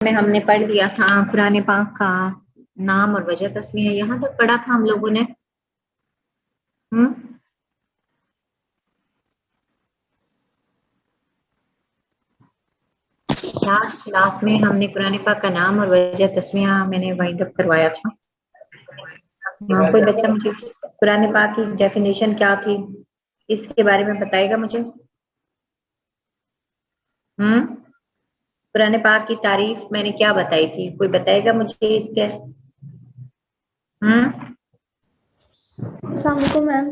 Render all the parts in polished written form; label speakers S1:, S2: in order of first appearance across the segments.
S1: میں ہم نے پڑھ لیا تھا قرآن پاک کا نام اور وجہ تسمیہ، یہاں تک پڑھا تھا ہم لوگوں نے۔ لاسٹ کلاس میں ہم نے قرآن پاک کا نام اور وجہ تسمیہ میں نے وائنڈ اپ کروایا تھا۔ کوئی بچہ مجھے قرآن پاک کی ڈیفینیشن کیا تھی اس کے بارے میں بتائے گا مجھے؟ قرآن پاک کی تعریف میں نے کیا بتائی تھی، کوئی بتائے گا مجھے اس کے؟
S2: السلام علیکم میم۔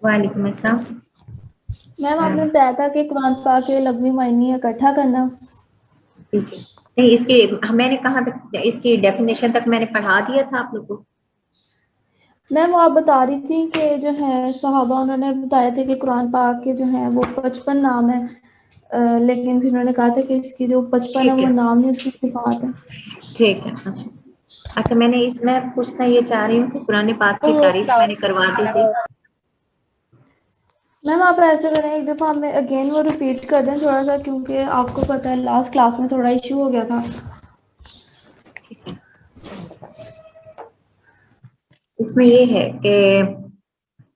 S1: وعلیکم السلام
S2: میم آپ نے بتایا تھا کہ قرآن پاک کے لفظی معنی اکٹھا کرنا۔
S1: جی نہیں، اس کی میں نے کہاں تک اس کی ڈیفینیشن تک میں نے پڑھا دیا تھا آپ لوگ کو۔
S2: میم وہ آپ بتا رہی تھی کہ جو ہے صحابہ انہوں نے بتایا تھا کہ قرآن پاک کے جو ہیں وہ 55 نام ہیں، لیکن پھر انہوں نے کہا تھا کہ اس کی جو 55 ہے وہ نام نہیں، اس کی صفات ہے۔
S1: ٹھیک ہے، اچھا میں نے اس میں پوچھنا یہ چاہ رہی ہوں کہ قرآن پاک کی تعریف میں نے کروا دی تھی۔
S2: میم آپ ایسے کریں ایک دفعہ ہمیں اگین وہ ریپیٹ کر دیں تھوڑا سا، کیونکہ آپ کو پتہ ہے لاسٹ کلاس میں تھوڑا ایشو ہو گیا تھا۔
S1: ٹھیک ہے، اس میں یہ ہے کہ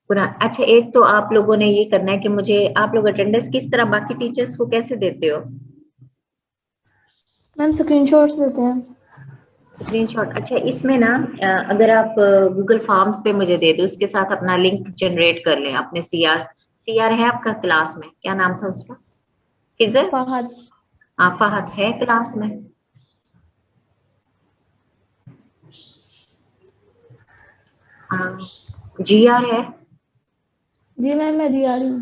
S1: اچھا ایک تو آپ لوگوں نے یہ کرنا ہے کہ مجھے آپ لوگ اٹینڈنس کس طرح باقی ٹیچرز کو کیسے دیتے ہو؟
S2: میم اسکرین شاٹس دیتے ہیں۔
S1: اسکرین شاٹ، اچھا اس میں نا اگر آپ گوگل فارمز پہ مجھے دے دو، اس کے ساتھ اپنا لنک جنریٹ کر لیں اپنے سی آر ہے آپ کا کلاس میں، کیا نام تھا اس کا؟ خضر؟
S2: فہد۔
S1: فہد ہے کلاس میں؟ جی آر ہے؟
S2: جی میم میں جی آ رہی ہوں۔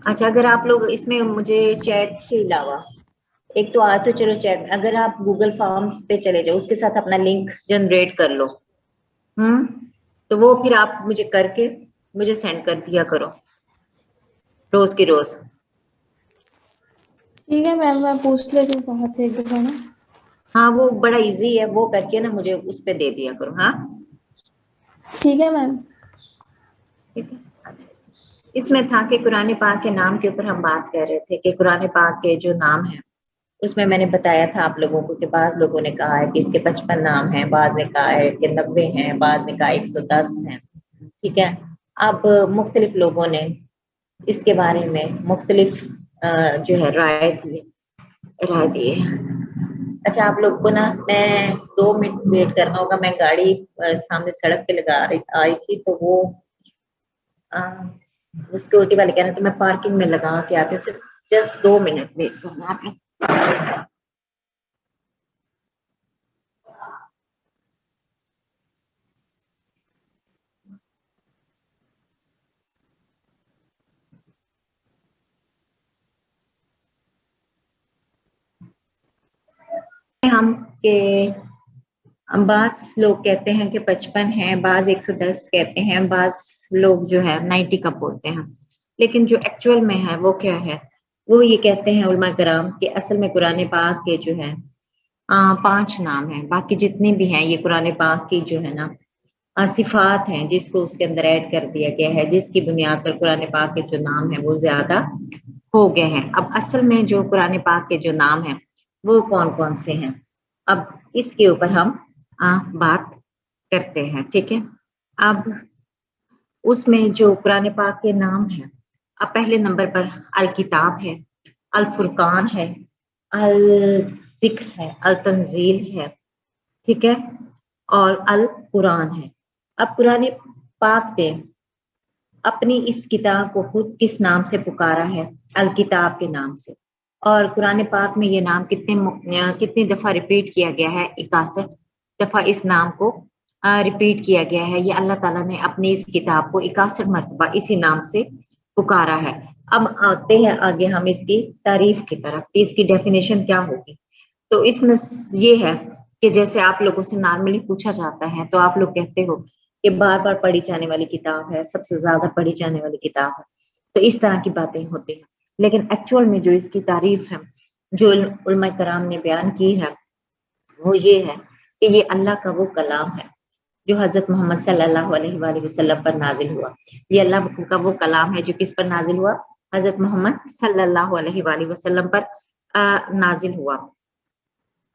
S1: اچھا اگر آپ لوگ اس میں مجھے چیٹ کے علاوہ ایک تو تو چلو چیٹ، اگر آپ گوگل فارمز پہ چلے جاؤ اس کے ساتھ اپنا لنک جنریٹ کر لو، تو وہ پھر آپ مجھے کر کے مجھے سینڈ کر دیا کرو روز کی روز۔
S2: ٹھیک ہے میم میں پوچھ لیتی ہوں فہد سے ایک دفعہ نا۔
S1: ہاں وہ بڑا ایزی ہے، وہ کر کے نا مجھے اس پہ دے دیا کرو۔ ہاں
S2: ٹھیک ہے میم۔
S1: ٹھیک ہے، اچھا اس میں تھا کہ قرآن پاک کے نام کے اوپر ہم بات کر رہے تھے کہ قرآن پاک کے جو نام ہیں اس میں نے بتایا تھا آپ لوگوں کو کہ بعض لوگوں نے کہا ہے کہ اس کے 55 نام ہیں، بعض نے کہا ہے کہ 90 ہیں، بعض نے کہا 110 ہیں، ٹھیک ہے۔ اب مختلف لوگوں نے اس کے بارے میں مختلف جو ہے رائے دی ہے۔ اچھا آپ لوگ کو نا میں 2 منٹ ویٹ کرنا ہوگا، میں گاڑی سامنے سڑک پہ لگا آئی تھی تو وہ سیکورٹی والے کہہ رہے تو میں پارکنگ میں لگا کے آتی ہوں، صرف جسٹ 2 منٹ ویٹ کرنا آپ نے۔ ہم کہ بعض لوگ کہتے ہیں کہ 55 ہیں، بعض 110 کہتے ہیں، بعض لوگ جو ہے 90 کا بولتے ہیں، لیکن جو ایکچوئل میں ہے وہ کیا ہے، وہ یہ کہتے ہیں علماء کرام کہ اصل میں قرآن پاک کے جو ہے 5 نام ہیں، باقی جتنے بھی ہیں یہ قرآن پاک کی جو ہے نا صفات ہیں جس کو اس کے اندر ایڈ کر دیا گیا ہے، جس کی بنیاد پر قرآن پاک کے جو نام ہیں وہ زیادہ ہو گئے ہیں۔ اب اصل میں جو قرآن پاک کے جو نام ہیں وہ کون کون سے ہیں، اب اس کے اوپر ہم بات کرتے ہیں، ٹھیک ہے۔ اب اس میں جو قرآن پاک کے نام ہیں، اب پہلے نمبر پر الکتاب ہے، الفرقان ہے، الذکر ہے، التنزیل ہے، ٹھیک ہے، اور القرآن ہے۔ اب قرآن پاک نے اپنی اس کتاب کو خود کس نام سے پکارا ہے؟ الکتاب کے نام سے۔ اور قرآن پاک میں یہ نام کتنی دفعہ ریپیٹ کیا گیا ہے؟ 61 دفعہ اس نام کو ریپیٹ کیا گیا ہے۔ یہ اللہ تعالیٰ نے اپنی اس کتاب کو 61 مرتبہ اسی نام سے پکارا ہے۔ اب آتے ہیں آگے ہم اس کی تعریف کی طرف، اس کی ڈیفینیشن کیا ہوگی۔ تو اس میں یہ ہے کہ جیسے آپ لوگوں سے نارملی پوچھا جاتا ہے تو آپ لوگ کہتے ہو کہ بار بار پڑھی جانے والی کتاب ہے، سب سے زیادہ پڑھی جانے والی کتاب ہے، تو اس طرح کی باتیں ہوتی ہیں، لیکن ایکچوئل میں جو اس کی تعریف ہے جو علماء کرام نے بیان کی ہے وہ یہ ہے کہ یہ اللہ کا وہ کلام ہے جو حضرت محمد صلی اللہ علیہ وآلہ وسلم پر نازل ہوا۔ یہ اللہ کا وہ کلام ہے جو کس پر نازل ہوا؟ حضرت محمد صلی اللہ علیہ وآلہ وسلم پر نازل ہوا۔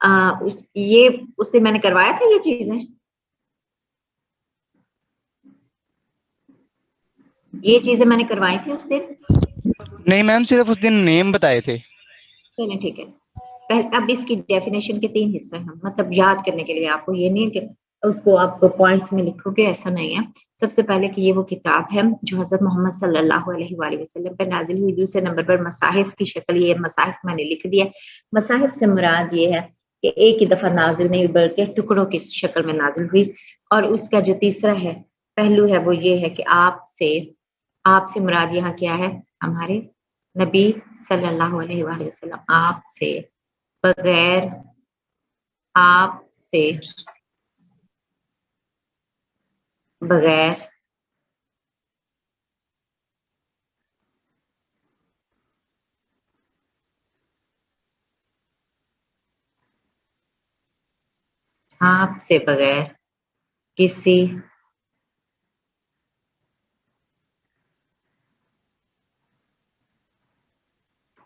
S1: یہ اس سے میں نے کروایا تھا یہ چیزیں، یہ چیزیں میں نے کروائی تھی اس دن؟
S3: نہیں میم، صرف اس دن نیم بتائے تھے.
S1: چلیں ٹھیک ہے. اب اس کی ڈیفینیشن کے 3 حصے ہیں، مطلب یاد کرنے کے لیے آپ کو، یہ نہیں کہ اس کو آپ پوائنٹس میں لکھو گے، ایسا نہیں ہے. سب سے پہلے کہ یہ وہ کتاب ہے جو حضرت محمد صلی اللہ علیہ وآلہ وسلم پر نازل ہوئی. دوسرے نمبر پر مصاحف کی شکل، یہ مصاحف میں نے لکھ دیا. مصاحف سے مراد یہ ہے کہ ایک ہی دفعہ نازل نہیں بلکہ ٹکڑوں کی شکل میں نازل ہوئی. اور اس کا جو تیسرا ہے پہلو ہے وہ یہ ہے کہ آپ سے مراد یہاں کیا ہے؟ ہمارے نبی صلی اللہ علیہ وآلہ وسلم. آپ سے بغیر، آپ سے بغیر آپ سے بغیر کسی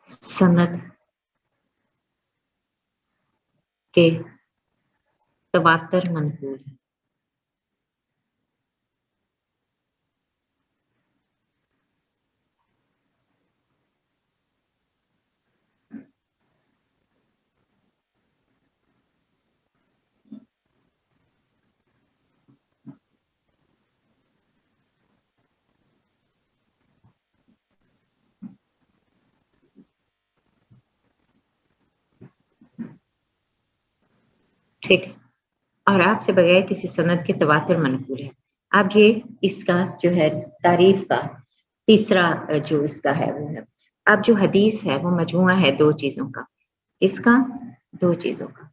S1: سند کے تواتر منقول ہے. ٹھیک ہے، اور آپ سے بغیر کسی سند کے تواتر منقول ہے. اب یہ اس کا جو ہے تعریف کا تیسرا جو اس کا ہے وہ ہے. اب جو حدیث ہے وہ مجموعہ ہے 2 چیزوں کا. اس کا 2 چیزوں کا.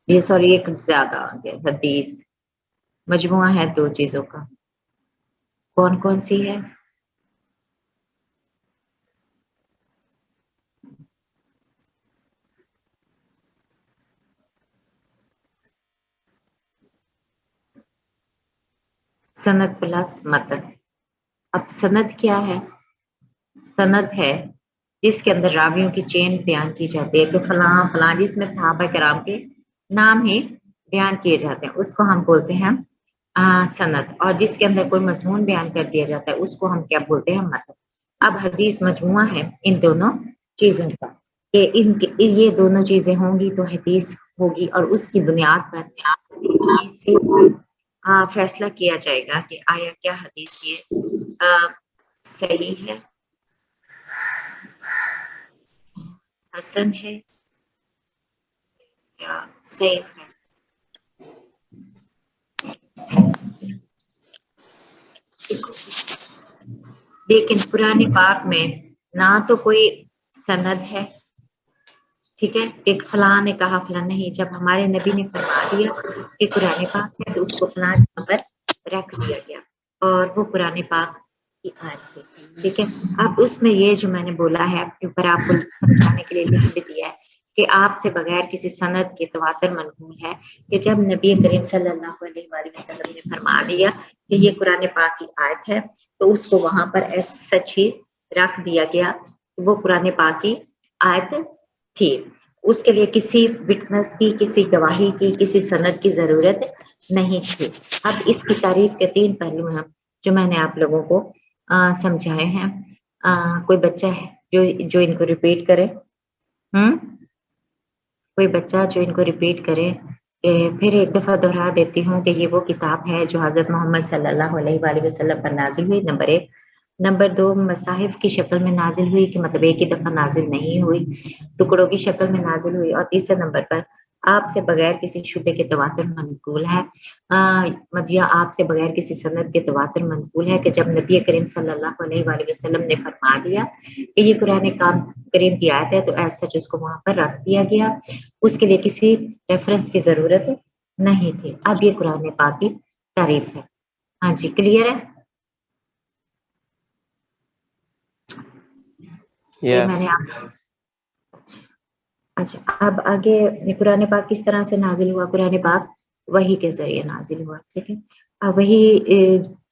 S1: یہ سوری ایک زیادہ آ گیا. حدیث مجموعہ ہے 2 چیزوں کا. کون کون سی ہے؟ سند پلس متن. اب سند کیا ہے؟ سند ہے جس کے اندر راویوں کی چین بیان کی جاتی ہے کہ فلاں فلاں، جس میں صحابہ کرام کے نام ہی بیان کیے جاتے ہیں، اس کو ہم بولتے ہیں سند. اور جس کے اندر کوئی مضمون بیان کر دیا جاتا ہے اس کو ہم کیا بولتے ہیں؟ متن. اب حدیث مجموعہ ہے ان دونوں چیزوں کا کہ یہ دونوں چیزیں ہوں گی تو حدیث ہوگی، اور اس کی بنیاد پر حدیث سے فیصلہ کیا جائے گا کہ آیا کیا حدیث یہ صحیح ہے، حسن ہے یا صحیح ہے. لیکن قرآن پاک میں نہ تو کوئی سند ہے، ٹھیک ہے، ایک فلاں نے کہا فلاں نہیں. جب ہمارے نبی نے فرما دیا کہ قرآن پاک ہے تو اس کو فلاں جگہ پر رکھ دیا گیا اور وہ قرآن پاک کی آیت ہے. ٹھیک ہے. اب اس میں یہ جو میں نے بولا ہے اوپر آپ کو سمجھانے کے لیے لکھ بھی دیا ہے کہ آپ سے بغیر کسی سند کے تواتر منقول ہے کہ جب نبی کریم صلی اللہ علیہ وآلہ وسلم نے فرما دیا کہ یہ قرآن پاک کی آیت ہے تو اس کو وہاں پر سچ ہی رکھ دیا گیا. وہ قرآن پاک کی آیت تھی. اس کے لیے کسی وٹنس کی، کسی گواہی کی، کسی سند کی ضرورت نہیں تھی. اب اس کی تعریف کے 3 پہلو ہیں جو میں نے آپ لوگوں کو سمجھائے ہیں. کوئی بچہ ہے جو ان کو ریپیٹ کرے؟ کوئی بچہ جو ان کو ریپیٹ کرے؟ پھر ایک دفعہ دہرا دیتی ہوں کہ یہ وہ کتاب ہے جو حضرت محمد صلی اللہ علیہ وآلہ وسلم پر نازل ہوئی. نمبر 1. نمبر 2، مصاحف کی شکل میں نازل ہوئی کہ مطلب ایک ہی دفعہ نازل نہیں ہوئی، ٹکڑوں کی شکل میں نازل ہوئی. اور تیسرے نمبر پر آپ سے بغیر کسی شبے کے تواتر منقول ہے، یا آپ سے بغیر کسی سند کے تواتر منقول ہے کہ جب نبی کریم صلی اللہ علیہ وآلہ وسلم نے فرما دیا کہ یہ قرآن کریم کی آیت ہے تو ایسا سچ اس کو وہاں پر رکھ دیا گیا. اس کے لیے کسی ریفرنس کی ضرورت نہیں تھی. اب یہ قرآن پاک کی تعریف ہے. ہاں جی، کلیئر ہے؟ جی میں نے اچھا اب آگے قرآن پاک کس طرح سے نازل ہوا؟ قرآن پاک وحی کے ذریعے نازل ہوا. ٹھیک ہے. وہی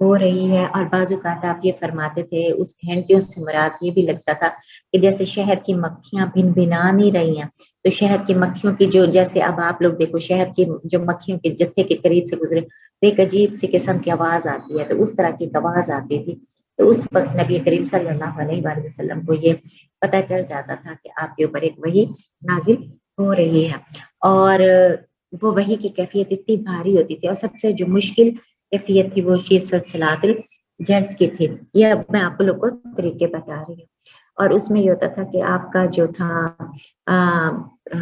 S1: ہو رہی ہے. اور بعض اوقات آپ یہ فرماتے تھے اس گھنٹیوں سے مراد یہ بھی لگتا تھا کہ جیسے شہد کی مکھیاں بن بنا نہیں رہی ہیں, تو شہد کی مکھیوں کی جو, جیسے اب آپ لوگ دیکھو شہد کی جو مکھیوں کے جتھے کے قریب سے گزرے تو ایک عجیب سی قسم کی آواز آتی ہے, تو اس طرح کی آواز آتی تھی. تو اس وقت نبی کریم صلی اللہ علیہ وآلہ وسلم کو یہ پتہ چل جاتا تھا کہ آپ کے اوپر ایک وحی نازل ہو رہی ہے. اور وہ وحی کی کیفیت اتنی بھاری ہوتی تھی, اور سب سے جو مشکل کیفیت تھی وہ چیز سلسلات الجرس کی تھی. یہ اب میں آپ لوگ کو طریقے بتا رہی ہوں. اور اس میں یہ ہوتا تھا کہ آپ کا جو تھا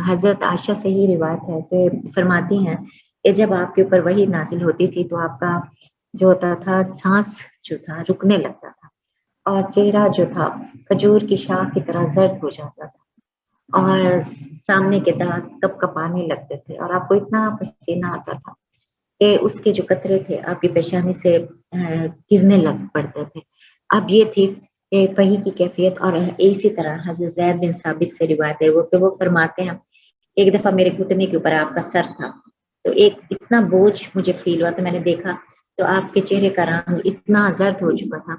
S1: حضرت عائشہ سے ہی روایت ہے کہ فرماتی ہیں کہ جب آپ کے اوپر وحی نازل ہوتی تھی تو آپ کا جو ہوتا تھا سانس جو تھا رکنے لگتا تھا, اور چہرہ جو تھا کھجور کی شاخ کی طرح زرد ہو جاتا تھا, اور سامنے کے دانت کپ کپانے لگتے تھے, اور آپ کو اتنا پسینہ آتا تھا کہ اس کے جو قطرے تھے آپ کی پیشانی سے گرنے لگ پڑتے تھے. اب یہ تھی کہ وحی کی کیفیت. اور اسی طرح حضرت زید بن ثابت سے روایت ہے کہ وہ فرماتے ہیں ایک دفعہ میرے گھٹنے کے اوپر آپ کا سر تھا, تو ایک اتنا بوجھ مجھے فیل ہوا, تو میں نے دیکھا تو آپ کے چہرے کا رنگ اتنا زرد ہو چکا تھا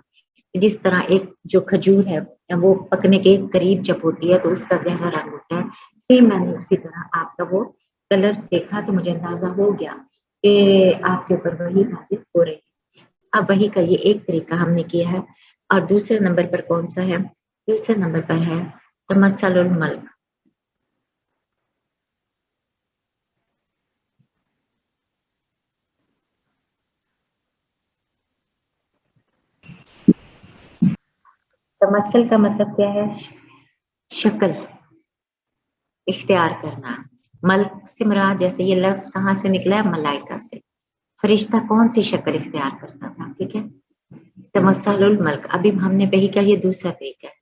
S1: جس طرح ایک جو کھجور ہے وہ پکنے کے قریب جب ہوتی ہے تو اس کا گہرا رنگ ہوتا ہے, سیم میں نے اسی طرح آپ کا وہ کلر دیکھا تو مجھے اندازہ ہو گیا کہ آپ کے اوپر وحی نازل ہو رہی ہے. اب وحی کا یہ ایک طریقہ ہم نے کیا ہے. اور دوسرے نمبر پر کون سا ہے؟ دوسرے نمبر پر ہے تمثل الملک. تمثل کا مطلب کیا ہے؟ شکل اختیار کرنا. ملک سے مراد جیسے یہ لفظ کہاں سے نکلا ہے؟ ملائکہ سے. فرشتہ کون سی شکل اختیار کرتا تھا؟ ٹھیک ہے, تمثل الملک. ابھی ہم نے وحی کا یہ دوسرا طریقہ ہے.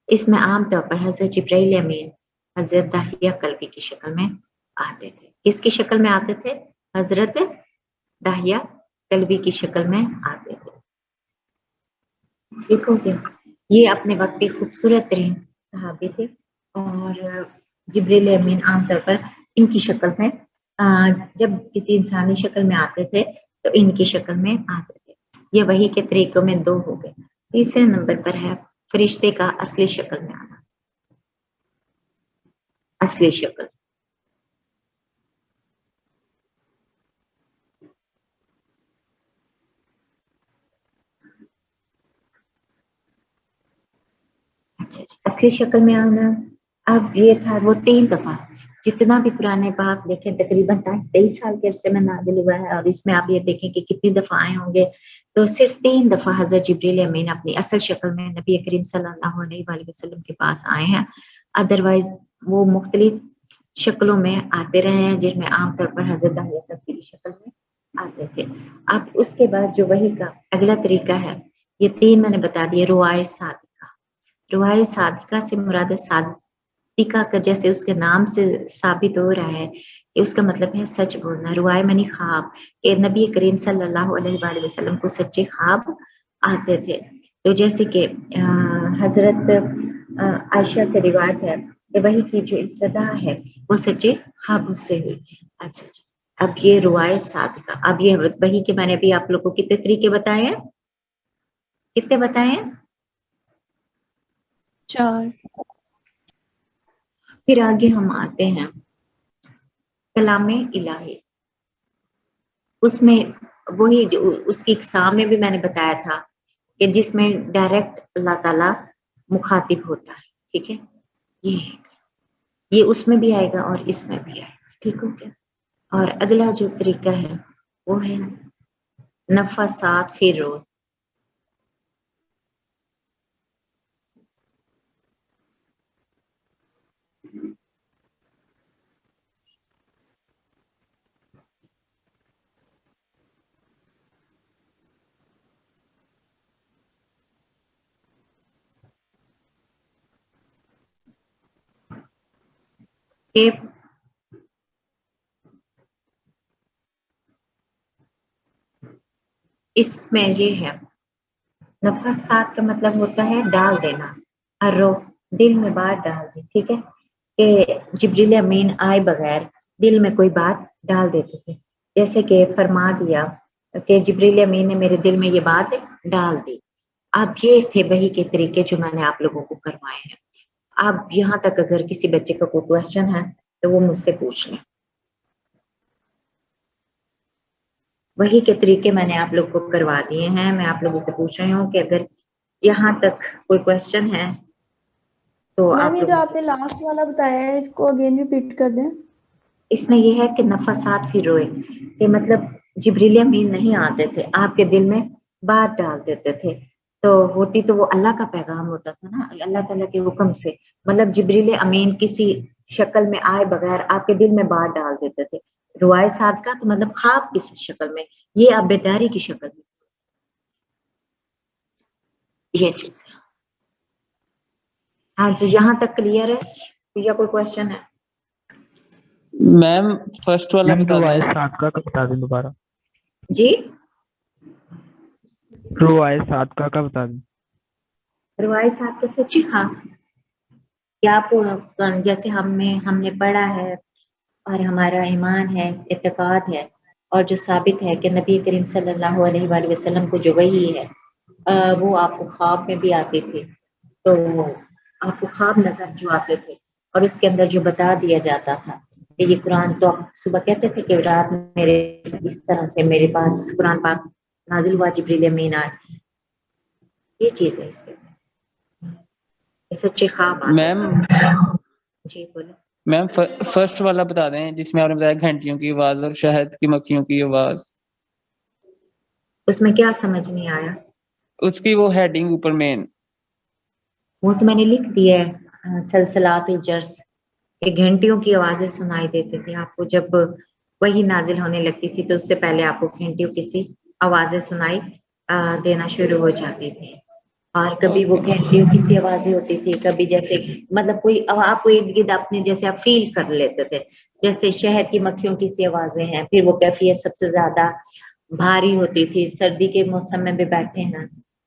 S1: اس میں عام طور پر حضرت جبرائیل امین حضرت داہیہ قلبی کی شکل میں آتے تھے. کس کی شکل میں آتے تھے؟ حضرت داہیہ قلبی کی شکل میں آتے تھے. ٹھیک ہو گیا. یہ اپنے وقت کے خوبصورت ترین صحابی تھے, اور جبریل امین عام طور پر ان کی شکل میں جب کسی انسانی شکل میں آتے تھے تو ان کی شکل میں آتے تھے. یہ وحی کے طریقوں میں دو ہو گئے. تیسرے نمبر پر ہے فرشتے کا اصلی شکل میں آنا. اصلی شکل. اچھا اصلی شکل میں آنا. اب یہ تھا وہ 3 دفعہ جتنا بھی قرآن پاک دیکھیں تقریباً 23 سال کے عرصے میں نازل ہوا ہے, اور اس میں آپ یہ دیکھیں کہ کتنی دفعہ آئے ہوں گے, تو صرف 3 دفعہ حضرت جبریل امین اپنی اصل شکل میں نبی کریم صلی اللہ علیہ وآلہ وسلم کے پاس آئے ہیں. ادروائز وہ مختلف شکلوں میں آتے رہے ہیں, جن میں عام طور پر حضرت داہیہ کی شکل میں آتے تھے. اب اس کے بعد جو وحی کا اگلا طریقہ ہے, یہ 3 میں نے بتا دیے. روایت صادقہ. روایت صادقہ سے مراد صادقہ کا جیسے اس کے نام سے ثابت ہو رہا ہے کہ اس کا مطلب ہے سچ بولنا. روایت منی خواب, کہ نبی کریم صلی اللہ علیہ وآلہ وسلم کو سچے خواب آتے تھے. تو جیسے کہ حضرت عائشہ سے روایت ہے کہ وحی کی جو ابتدا ہے وہ سچے خوابوں سے ہوئی. اچھا اب یہ روایت صادقہ. اب یہ وحی کے میں نے بھی آپ لوگ کو کتنے طریقے بتائے ہیں؟ کتنے بتائے ہیں؟
S2: 4.
S1: پھر آگے ہم آتے ہیں کلام الہی. اس میں وہی جو اس کی اقسام میں بھی میں نے بتایا تھا کہ جس میں ڈائریکٹ اللہ تعالیٰ مخاطب ہوتا ہے. ٹھیک ہے, یہ اس میں بھی آئے گا اور اس میں بھی آئے گا. ٹھیک ہو گیا. اور اگلا جو طریقہ ہے وہ ہے نفاسات فی الروح. کہ اس میں یہ ہے نفاسات کا مطلب ہوتا ہے ڈال دینا. الروح دل میں بات ڈال دی. ٹھیک ہے, کہ جبریل امین آئے بغیر دل میں کوئی بات ڈال دیتے تھے. جیسے کہ فرما دیا کہ جبریل امین نے میرے دل میں یہ بات ڈال دی. اب یہ تھے وحی کے طریقے جو میں نے آپ لوگوں کو کروائے ہیں. اب یہاں تک اگر کسی بچے کا کوئی کوشچن ہے تو وہ مجھ سے پوچھ لیں. وحی کے طریقے میں نے آپ لوگ کو کروا دیے ہیں. میں آپ لوگوں سے پوچھ رہی ہوں کہ اگر یہاں تک کوئی کوشچن ہے تو
S2: میم
S1: آپ
S2: یہ
S1: لوگ.
S2: جو آپ نے لاسٹ والا بتایا ہے اس کو اگین ریپیٹ کر دیں.
S1: اس میں یہ ہے کہ نفسات فی روئے کہ مطلب جبریل امین نہیں آتے تھے, آپ کے دل میں بات ڈال دیتے تھے. تو ہوتی تو وہ اللہ کا پیغام ہوتا تھا نا, اللہ تعالیٰ کے حکم سے. مطلب جبریل امین کسی شکل میں آئے بغیر آپ کے دل میں بات ڈال دیتے تھے. روائے صادقہ تو مطلب خواب کسی شکل میں, یہ آپ بیداری کی شکل میں. یہ چیز ہے. ہاں جی, یہاں تک کلیئر ہے یا کوئی کوشچن ہے؟
S4: میم فرسٹ والا بتا
S3: روایت
S4: دیں.
S3: صادقہ کا بتا دیں دوبارہ.
S1: جی
S3: روایت صادقہ کا بتا دیں.
S1: روائے صاحب کا سچی خواہ کیا آپ جیسے ہم نے پڑھا ہے اور ہمارا ایمان ہے, اعتقاد ہے, اور جو ثابت ہے کہ نبی کریم صلی اللہ علیہ وآلہ وسلم کو جو وحی ہے وہ آپ کو خواب میں بھی آتے تھے. تو آپ کو خواب نظر جو آتے تھے اور اس کے اندر جو بتا دیا جاتا تھا کہ یہ قرآن, تو آپ صبح کہتے تھے کہ رات میرے اس طرح سے میرے پاس قرآن پاک نازل ہوا, جبریل امین آئے. یہ چیز ہے اس کے سچے خواب آتے
S4: میم
S1: ہیں. جی بولے.
S4: میم فرسٹ والا بتا دیں جس میں آپ نے بتایا گھنٹیوں کی آواز اور شہد کی مکھیوں کی آواز.
S1: اس میں کیا سمجھ نہیں آیا؟
S4: اس کی وہ ہیڈنگ اوپر مین.
S1: وہ تو میں نے لکھ دیا ہے, سلسلات الجرس, کہ گھنٹیوں کی آوازیں سنائی دیتی تھی آپ کو جب وہی نازل ہونے لگتی تھی, تو اس سے پہلے آپ کو گھنٹیوں کی سی آوازیں سنائی دینا شروع ہو جاتی تھی. اور کبھی وہ گھنٹیوں کی سی آوازیں ہوتی تھی, کبھی جیسے مطلب کوئی آپ کو ارد گرد اپنے جیسے آپ فیل کر لیتے تھے, جیسے شہد کی مکھیوں کی سی آوازیں ہیں. پھر وہ کیفیت سب سے زیادہ بھاری ہوتی تھی, سردی کے موسم میں بھی بیٹھے ہیں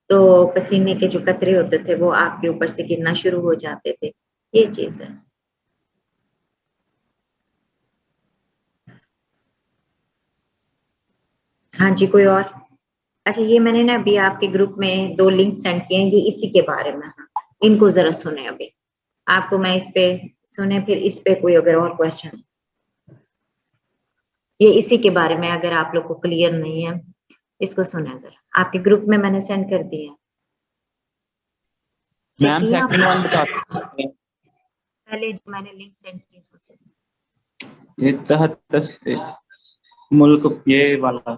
S1: تو پسینے کے جو قطرے ہوتے تھے وہ آپ کے اوپر سے گرنا شروع ہو جاتے تھے. یہ چیز ہے. ہاں جی, کوئی اور؟ اچھا, یہ میں نے نا ابھی آپ کے گروپ میں 2 لنک سینڈ کیے ہیں, یہ اسی کے بارے میں ہیں, ان کو ذرا سنیں. ابھی آپ کو میں اس پہ سنیں, پھر اس پہ کوئی اگر اور کوشچن, یہ اسی کے بارے میں اگر آپ لوگ کو کلیئر نہیں ہے اس کو سنیں ذرا. آپ کے گروپ میں نے سینڈ کر دیا ہے.
S5: میم سیکنڈ ون بتا دیں.
S1: پہلے جو میں نے لنک سینڈ کی اس کو سنیں.
S5: یہ تحت ملک یہ والا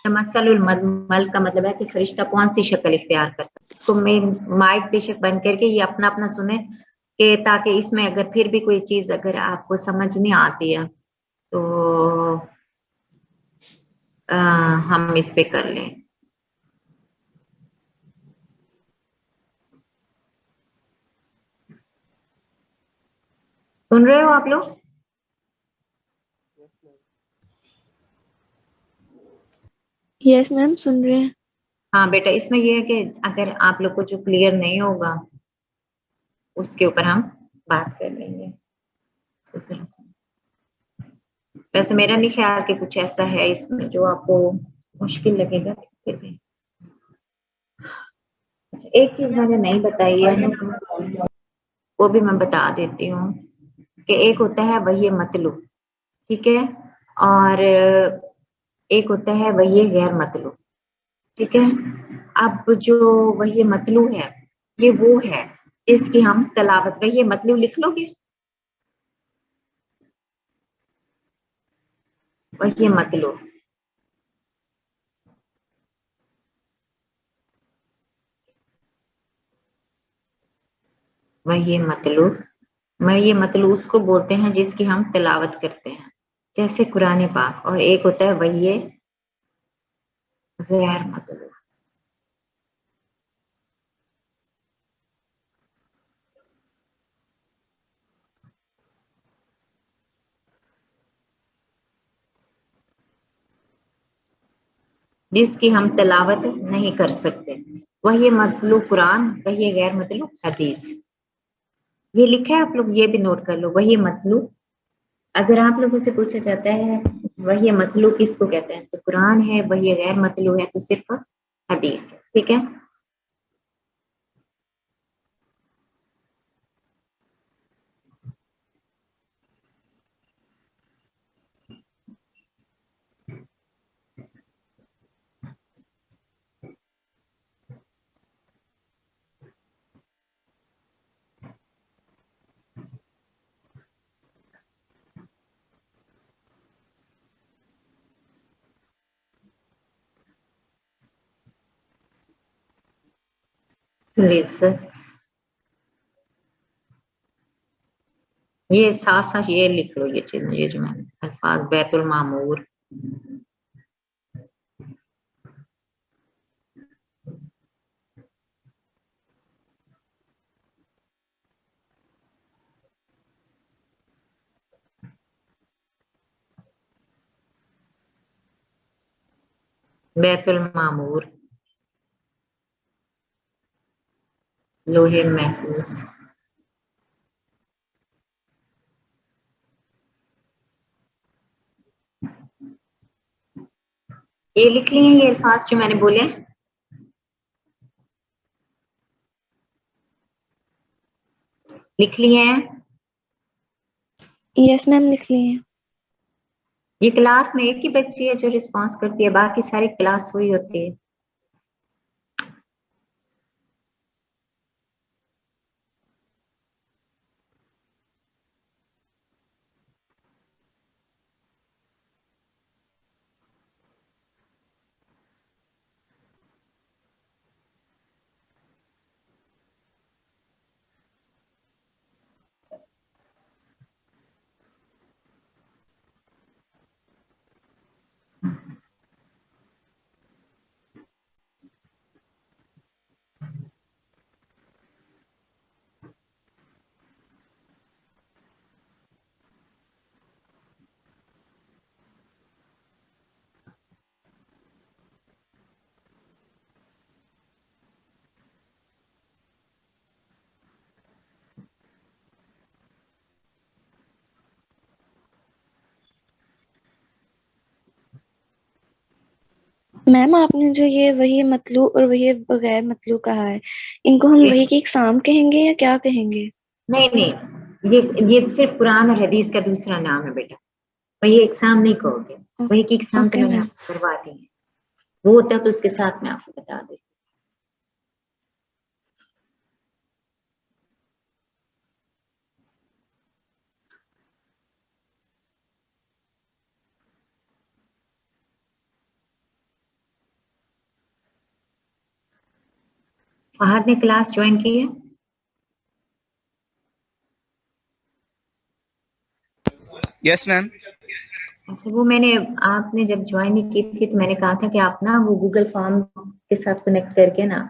S1: تمثل المل کا مطلب ہے کہ فرشتہ کون سی شکل اختیار کرتا ہے. اس کو میں مائک بے شک بند کر کے یہ اپنا اپنا سنیں, کہ تاکہ اس میں اگر پھر بھی کوئی چیز اگر آپ کو سمجھ نہیں آتی ہے تو ہم اس پہ کر لیں. سن رہے ہو آپ لوگ؟
S2: یس میم سن رہے ہیں.
S1: ہاں بیٹا, اس میں یہ ہے کہ اگر آپ لوگ کو جو کلیئر نہیں ہوگا اس کے اوپر ہم بات کر لیں گے. ویسے میرا نہیں خیال کہ کچھ ایسا ہے اس میں جو آپ کو مشکل لگے گا. پھر بھی ایک چیز میں نے نہیں بتائی ہے, وہ بھی میں بتا دیتی ہوں, کہ ایک ہوتا ہے وحی مطلوب, ٹھیک ہے, اور ایک ہوتا ہے وحی غیر مطلوب, ٹھیک ہے. اب جو وحی مطلوب ہے یہ وہ ہے اس کی ہم تلاوت, وحی مطلوب لکھ لو گے, وحی مطلوب. وحی مطلوب, وحی مطلوب اس کو بولتے ہیں جس کی ہم تلاوت کرتے ہیں, جیسے قرآن پاک. اور ایک ہوتا ہے وحی غیر مطلوب. جس کی ہم تلاوت نہیں کر سکتے. وحی مطلوب قرآن, وحی غیر مطلوب حدیث. یہ لکھا ہے, آپ لوگ یہ بھی نوٹ کر لو. وحی مطلوب, اگر آپ لوگوں سے پوچھا جاتا ہے وہی مطلوع کس کو کہتے ہیں؟ تو قرآن ہے، وہی غیر مطلوع ہے تو صرف حدیث ہے. ٹھیک ہے. عزت، یہ ساتھ ساتھ یہ لکھ لو یہ چیز، یہ جو میں نے الفاظ بیت المعمور، بیت المعمور، لوح محفوظ، یہ لکھ لیے ہیں یہ الفاظ جو میں نے بولے. لکھ لیے ہیں.
S2: یس میم لکھ لیے ہیں.
S1: یہ کلاس میں ایک ہی بچی ہے جو رسپانس کرتی ہے، باقی ساری کلاس ہوئی ہوتی ہے.
S2: میم آپ نے جو یہ وہی مطلوع اور وہی بغیر مطلوع کہا ہے، ان کو ہم وہی کی اقسام کہیں گے یا کیا کہیں گے؟
S1: نہیں نہیں، یہ صرف قرآن اور حدیث کا دوسرا نام ہے بیٹا، وہی اقسام نہیں کہو گے. وہی کی اقسام تو
S2: اوکے
S1: میں نے
S2: میم.
S1: آپ کو کروا دی ہے، وہ ہوتا تو اس کے ساتھ میں آپ کو بتا دیتی. فہد نے کلاس جوائن کی ہے؟
S5: یس میم.
S1: اچھا، وہ میں نے آپ نے جب جوائن کی تھی تو میں نے کہا تھا کہ آپ نا وہ گوگل فارم کے ساتھ کنیکٹ کر کے نا،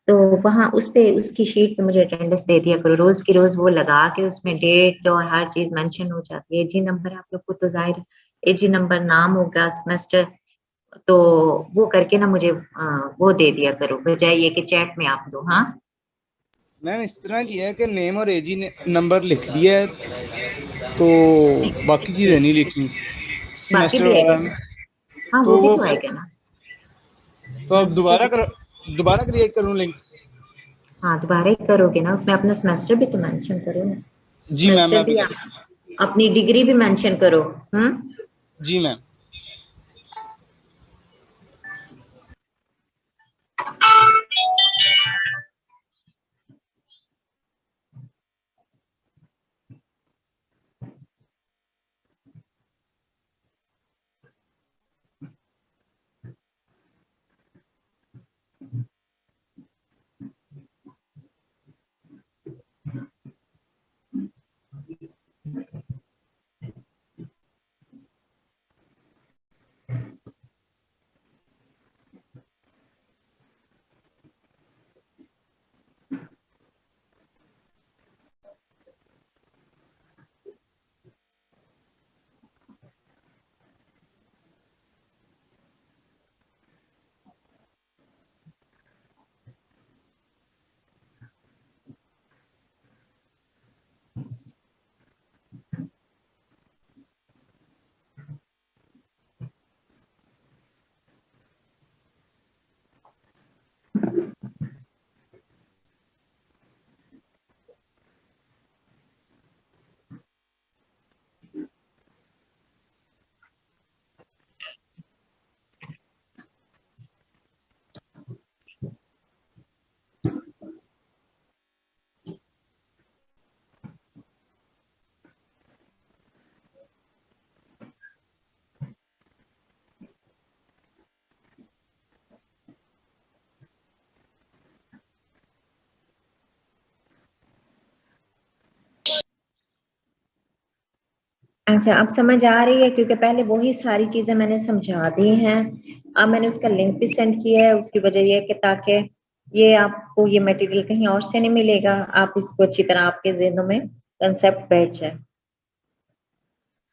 S1: تو وہاں اس پہ اس کی شیٹ پہ مجھے اٹینڈنس دے دیا کرو، روز کی روز وہ لگا کے اس میں ڈیٹ اور ہر چیز مینشن ہو جاتی ہے. اے جی نمبر آپ لوگ کو تو ظاہر اے جی نمبر نام ہوگا سیمسٹر، تو وہ کر کے نا مجھے وہ دے دیا کرو، بجائے یہ کہ چیٹ میں آپ دو. ہاں
S6: میں نے اس طرح کیا ہے کہ نیم اور اے جی نمبر لکھ دیا ہے، تو باقی چیزیں نہیں لکھنی
S1: باقی
S6: سیمسٹر
S1: بھی آئے
S6: وغیرہ
S1: گا
S6: میں.
S1: نا. ہاں
S6: تو
S1: وہ بھی
S6: وہ
S1: تو آئے گا نا
S6: تو اب
S1: سیمسٹر.
S6: دوبارہ کریٹ کروں لنک.
S1: ہاں دوبارہ ہی کرو گے نا، اس میں اپنا سیمسٹر بھی تو مینشن کرو نا.
S6: جی میم
S1: سیمسٹر
S6: میں
S1: بھی اپنی ڈگری بھی مینشن کرو.
S6: جی میم.
S1: اچھا اب سمجھ آ رہی ہے، کیونکہ پہلے وہی ساری چیزیں میں نے سمجھا دی ہیں، اب میں نے اس کا لنک بھی سینڈ کیا ہے. اس کی وجہ یہ ہے کہ تاکہ یہ آپ کو یہ مٹیریل کہیں اور سے نہیں ملے گا، آپ اس کو اچھی طرح آپ کے ذہنوں میں کنسپٹ بیٹھ جائے.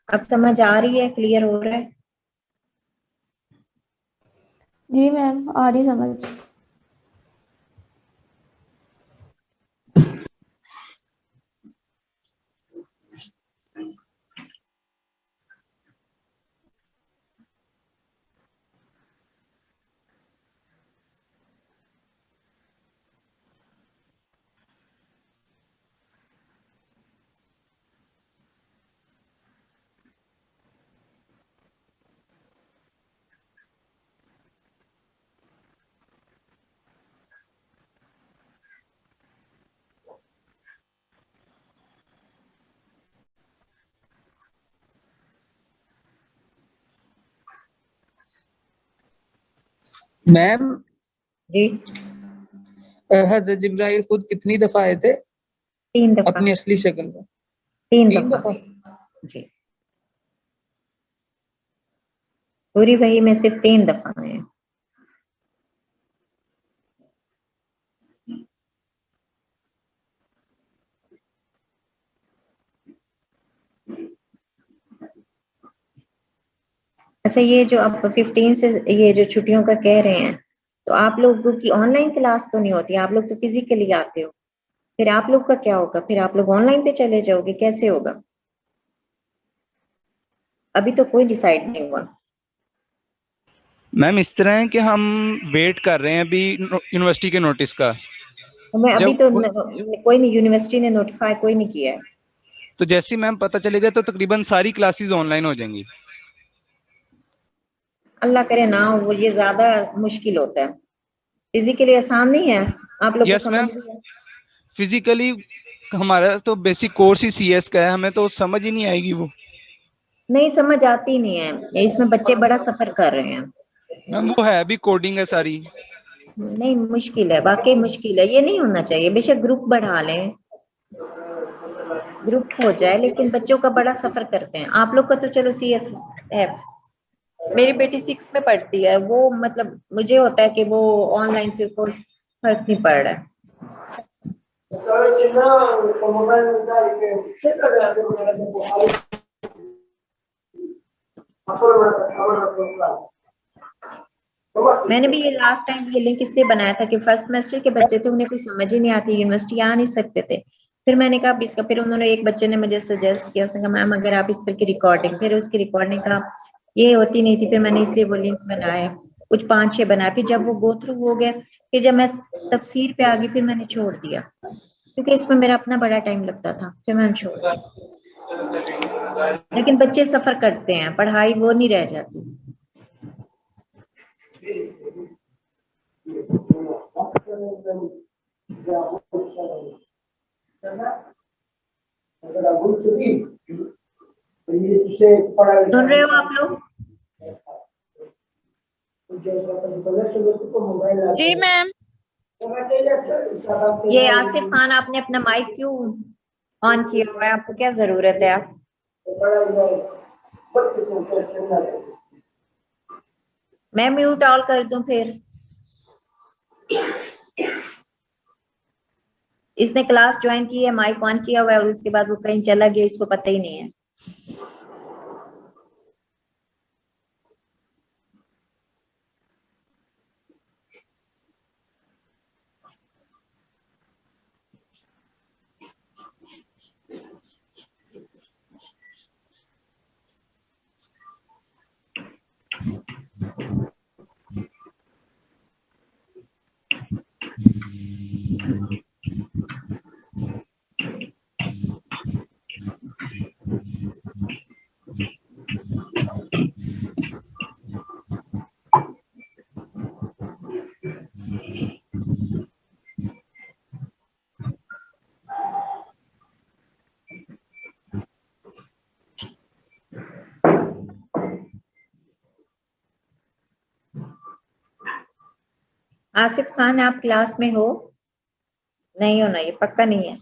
S1: اب سمجھ آ رہی ہے، کلیئر ہو رہا ہے؟
S2: جی میم آ رہی سمجھ.
S4: میم
S1: جی
S4: حضرت جبرائیل خود کتنی دفعہ آئے تھے
S1: 3 دفعہ.
S4: اپنی اصلی شکل میں؟
S1: 3
S4: 3
S1: دفعہ.
S4: دفعہ.
S1: جی پوری وحی میں صرف 3 دفعہ آئے ہیں. اچھا یہ جو آپ 15 سے یہ جو چھٹیوں کا کہہ رہے ہیں، تو آپ لوگوں کی آن لائن کلاس تو نہیں ہوتی؟ آپ لوگ تو فزیکلی آتے ہو، پھر آپ لوگ کا کیا ہوگا؟ پھر آپ لوگ آن لائن پہ چلے جاؤ گے، کیسے ہوگا؟ ابھی تو کوئی ڈیسائیڈ نہیں ہوا.
S6: میم اس طرح ہے کہ ہم ویٹ کر رہے ہیں ابھی یونیورسٹی کے نوٹس کا.
S1: میں ابھی
S6: جب
S1: تو کوئی نہیں، یونیورسٹی نے نوٹیفائی کوئی نہیں کیا ہے.
S6: تو جیسے میم پتہ چلے گا تو تقریباً ساری کلاسز آن لائن ہو جائیں گی.
S1: اللہ کرے نہ ہو، وہ یہ زیادہ مشکل ہوتا ہے. فزیکلی آسان نہیں ہے، آپ لوگ کو
S6: یس
S1: سمجھ
S6: میم،
S1: نہیں ہے.
S6: فزیکلی ہمارا تو بیسک کورس ہی سی ایس کا ہے، ہمیں تو سمجھ ہی نہیں آئے گی وہ.
S1: نہیں سمجھ آتی نہیں ہے، اس میں بچے بڑا سفر کر رہے ہیں.
S6: میم وہ ہے ابھی کوڈنگ ہے ساری.
S1: نہیں مشکل ہے، واقعی مشکل ہے، یہ نہیں ہونا چاہیے. بے شک گروپ بڑھا لیں، گروپ ہو جائے، لیکن بچوں کا بڑا سفر کرتے ہیں. آپ لوگ کا تو چلو سی ایس ہے. میری بیٹی 6 میں پڑھتی ہے، وہ مطلب مجھے ہوتا ہے کہ وہ آن لائن سے کوئی فرق نہیں پڑ رہا ہے. میں نے بھی یہ لاسٹ ٹائم یہ لنک اس لیے بنایا تھا کہ فرسٹ سیمسٹر کے بچے تھے، انہیں کوئی سمجھ ہی نہیں آتی، یونیورسٹی آ نہیں سکتے تھے. پھر میں نے کہا اس کا، پھر انہوں نے ایک بچے نے مجھے سجیسٹ کیا، اس نے کہا میم اگر آپ اس طرح کی ریکارڈنگ، پھر اس کی ریکارڈنگ کا یہ ہوتی نہیں تھی. پھر میں نے اس لیے وہ لنک بنایا، کچھ 5-6 بنایا. پھر جب وہ گو تھرو ہو گئے، پھر جب میں تفسیر پہ آ گئی، پھر میں نے چھوڑ دیا، کیونکہ اس میں میرا اپنا بڑا ٹائم لگتا تھا. پھر میں نے چھوڑ دیا. لیکن بچے سفر کرتے ہیں، پڑھائی وہ نہیں رہ جاتی. سن رہے ہو آپ لوگ؟
S7: جی میم.
S1: یہ آصف خان، آپ نے اپنا مائک کیوں آن کیا ہوا ہے؟ آپ کو کیا ضرورت ہے؟ آپ میں میوٹ آل کر دوں پھر؟ اس نے کلاس جوائن کی ہے، مائک آن کیا ہوا ہے، اور اس کے بعد وہ کہیں چلا گیا، اس کو پتہ ہی نہیں ہے. آصف خان آپ کلاس میں ہو؟ نہیں ہونا، یہ پکا نہیں ہے.